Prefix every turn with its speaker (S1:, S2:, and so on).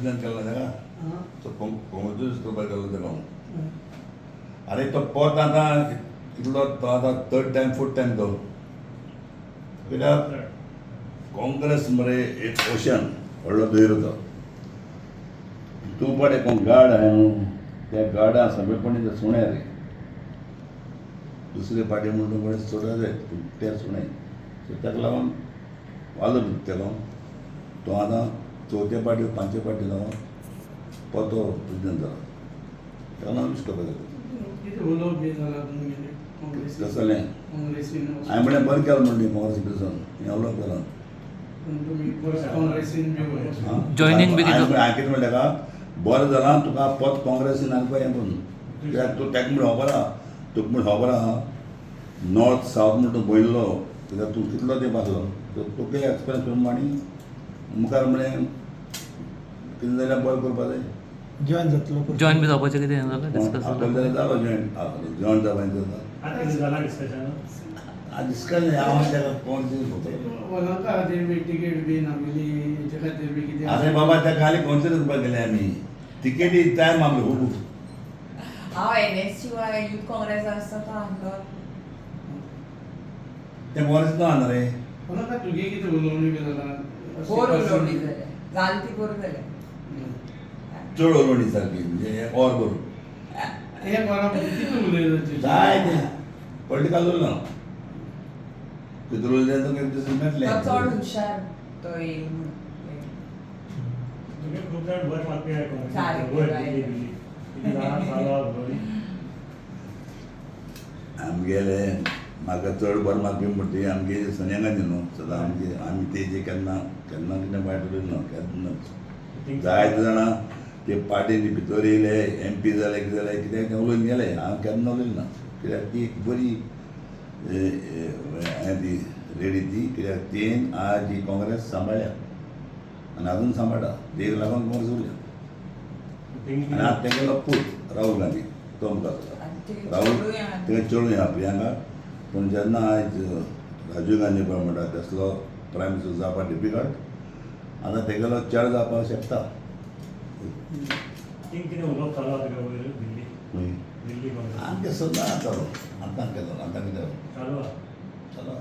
S1: president केला ताका तो काँग्रेस करपाक गेलो ताका हांव आरे तो पद आतां इतलो तो आतां थर्ड टायम फोर्थ टायम तो कित्याक काँग्रेस मरे एक ओशन व्हडलो धैर्य तो तूं पड एक गाड आहाय न्हू त्या गाडा सगळेपणी ते सुणे रे दुसरे पार्टी म्हणून कोणी सोडा जाय ते सुणे सो ताका लागून वालो केलो तो आतां चवथे पार्टी पांचवे पार्टी जावन तो प्रेसिडेंट जालो ताका लागून विश करपाक कसलें हांवें म्हळ्यार बरें केलें म्हणली काँग्रेस प्रेसिडेंट डेवलप केलो
S2: जॉयनींग बी
S1: हांवें कितें म्हणलें ताका बरें जालां तुका पद काँग्रेसीन घालपा हें म्हणून कित्याक तूं ताका म्हण खबर आहा तुका म्हण खबर आहा नॉर्थ सावथ म्हणून तूं पयल्लो कित्याक तूं कितलो तेंप आसलो तुका एक्सपिरियन्स करून आनी मुखार म्हळें कितें जाल्यार बरें करपा जाय
S3: जॉइन जातलो
S2: जॉइन बी जावपाचें कितें जालें डिस्कस
S1: आपल्याला जाल्यार जालो जॉयन जावपाक
S3: डिस्कशन
S1: डिस्कशन हांव ताका फोन अरे बाबा त्या खाली कॉन्सिडर करपाक गेले आमी तिकेटी टायम आमगे खूब
S4: हांव NSUI यूथ काँग्रेस आसता तो आमकां
S1: ते काँग्रेस ना रे
S3: तुगे कितें उलोवणी बी जाला
S4: बोर उलोवणी जाले जालती बोर जाले
S1: चड उलोवणी सारकी म्हणजे और बरो
S3: हे बरा कितें उलयता
S1: जाय ते पॉलिटिकल उरना कितें उलयलें तो कितें मेळटलें
S4: तो चड हुशार तो येईल म्हणून
S5: तुम्ही खूप जण वर मागते आहे
S4: सारकें,
S1: आमगेले म्हाका चड बरें मार्क म्हणटी आमगे सन्यागा न्हू सदां आमी तेजे केन्ना केन्ना कितें वायट उलयना केन्नाच जायते जाणां ते पार्टीनी भितर येयले MP जाले कितें जालें कितें उलयन गेले हांव केन्ना उलयना कित्याक ती एक बरी ती रेडी ती कित्याक तेन आज ही काँग्रेस सांबाळ्या आनी अजून सांबाळटा तेका लागून काँग्रेस उरल्या आनी आतां तेगेलो पूत राहुल गांधी तो मुखार राहुल तेगे चेडूं आहा प्रियांका पूण जेन्ना आयज राजीव गांधी पळय म्हणटा तसलो प्रायम मिनिस्टर जावपाक डिफिकल्ट आतां तेगेलो चेडो जावपाक शकता
S5: कितें उलोवप चालू आसा तुगे वयर दिल्ली दिल्ली
S1: आमगे सदां जातालो आतां केलो आतां कितें
S5: चालू आहा
S1: चलो